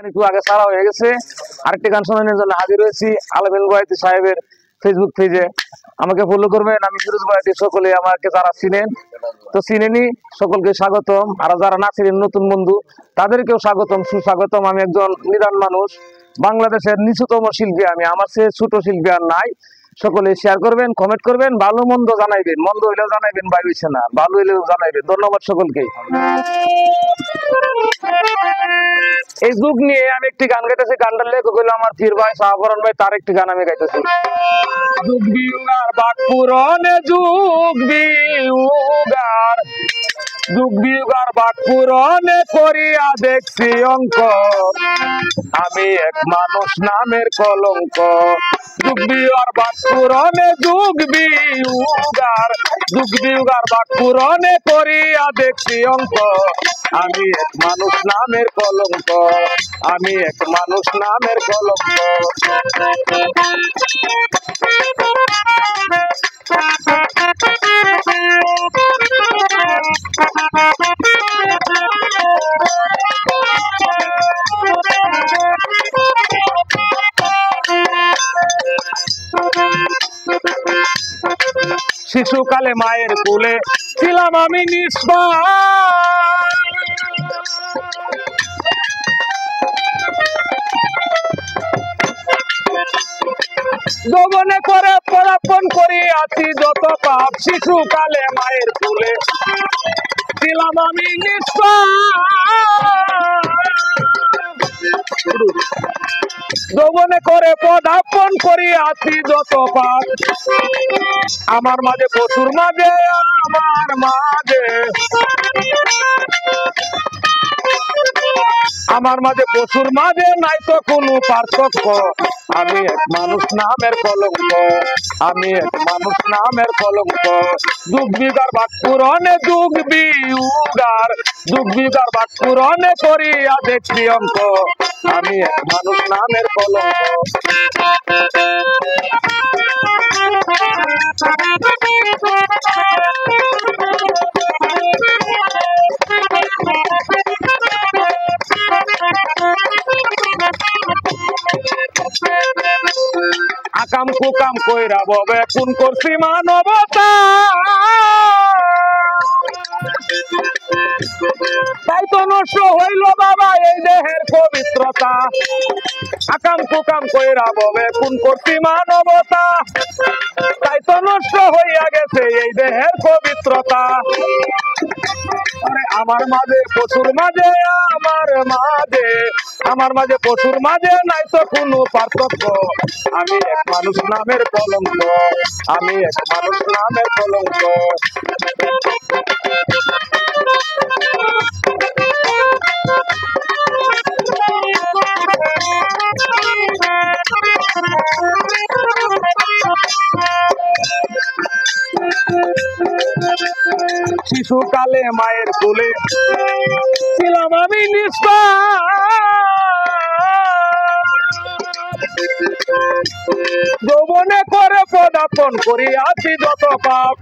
একটু আগে ছাড়া হয়ে গেছে। আরেকটি গান শোনানোর জন্য হাজির হয়েছি আলামিন বয়াতি সাহেবের ফেসবুক পেজে। আমাকে ফলো করবেন। আমি ফিরোজ বয়াতি। সকলে আমাকে যারা চিনেন তো চিনেনি, সকলকে স্বাগতম। আর যারা না চিনেন নতুন বন্ধু তাদেরকেও স্বাগতম, সুস্বাগতম। আমি একজন নিদান মানুষ, বাংলাদেশের নিচুতম শিল্পী আমি। আমার চেয়ে ছোট শিল্পী আর নাই। সকলে শেয়ার করবেন, কমেন্ট করবেন, ভালো মন্দ জানাইবেন। মন্দ হইলেও জানাইবেন, ভাই হইছে না, ভালো হইলেও জানাইবেন। ধন্যবাদ সকলকে। এই যুগ নিয়ে আমি একটি গান গাইতেছি। গানটার লেখক হইলো আমার পীর ভাই শাহবরণ ভাই, তার একটি গান আমি গাইতেছি। যুগ বিউগার বাট পুরনে, যুগ বিউগার, যুগ বিউগার বাট পুরনে করিয়া দেখছি অঙ্ক, আমি এক মানুষ নামের কলঙ্ক। যুগ বিউগার বাট পুরনে, যুগ বিউগার, যুগ বিউগার বাট পুরনে করিয়া দেখছি অঙ্ক, আমি এক মানুষ নামের কলঙ্ক, আমি এক মানুষ নামের কলঙ্ক। শিশুকালে মায়ের কোলে ছিলাম আমি নিষ্পাপ, যৌবনে করে পদার্পণ করিয়াছি যত পাপ। শিশুকালে মায়ের কোলে ছিলাম আমি নিষ্পাপ, যৌবনে করে পদার্পণ করিয়াছি যত পাপ। আমার মাঝে পশুর মাঝে, আমার মাঝে, আমার মাঝে পশুর মাঝে নাই তো কোনো পার্থক্য, আমি এক মানুষ নামের কলঙ্ক, আমি এক মানুষ নামের কলঙ্ক। যুগ বিগার বাট পুরনে, যুগ বিউগার, যুগ বিগার বাট পুরনে করিয়া দেখছি অঙ্ক, আমি এক মানুষ নামের কলঙ্ক। আকাম কুকাম কইরা ববে কোন করছি মানবতা, তাই তো নষ্ট হইল বাবা এই দেহের পবিত্রতা। আকাম কুকাম কইরা ববে কোন করছি মানবতা, তাই তো নষ্ট হইয়া গেছে এই দেহের পবিত্রতা। আমার মাঝে পশুর মাঝে, আমার মাঝে, আমার মাঝে পশুর মাঝে নাই তো কোনো পার্থক্য, আমি এক মানুষ নামের কলঙ্ক, আমি এক মানুষ নামের কলঙ্ক। শিশুকালে মায়ের কোলে ছিলাম আমি নিষ্পাপ, যৌবনে করে পদার্পণ করিয়াছি যত পাপ।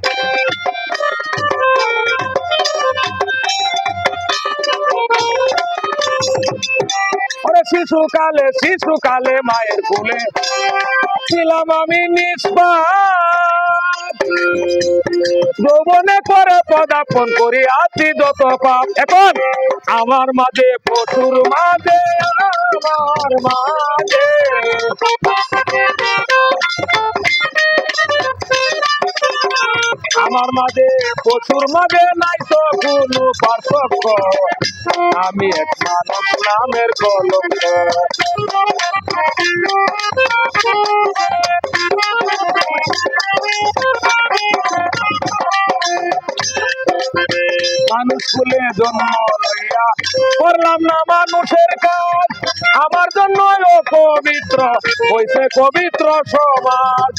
শিশুকালে, শিশুকালে মায়ের কোলে ছিলাম আমি নিষ্পাপ, যৌবনে করে পদার্পণ করিয়াছি যত পাপ। এখন আমার মাঝে পশুর মাঝে, আমার মাঝে, আমার মাঝে পশুর মাঝে নাই তো কোনো পার্থক্য, আমি এক মানুষ নামের কলঙ্ক। মানুষ কুলে জন্ম লইয়া করলাম না মানুষের কাজ, আমার জন্য পবিত্র হইছে পবিত্র সমাজ।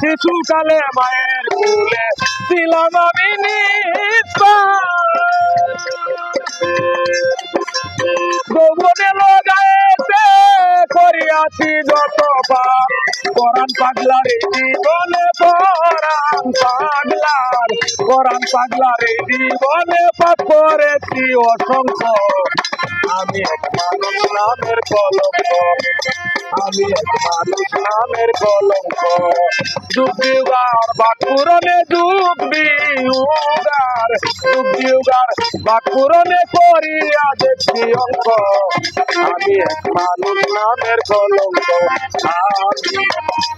শিশুকালে মায়ের কোলে ছিলাম আমি নিষ্পাপ, যৌবনে লগাইতে করিয়াছি করেছি যত পাপ কোরআন পাগলার এই জীবনে কোরআন পাগলার এই জীবনে পাপ করেছি অসংখ্য আমি এক মানুষ নামের কলঙ্ক আমি এক মানুষ নামের কলঙ্ক যুগ যুগার বাক পুরনে যুগ যুগার বাক পুরনে করিয়া দেখছি অঙ্ক আমি এক মানুষ নামের কলঙ্ক আমি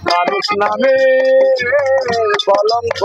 মানুষ নামের কলঙ্ক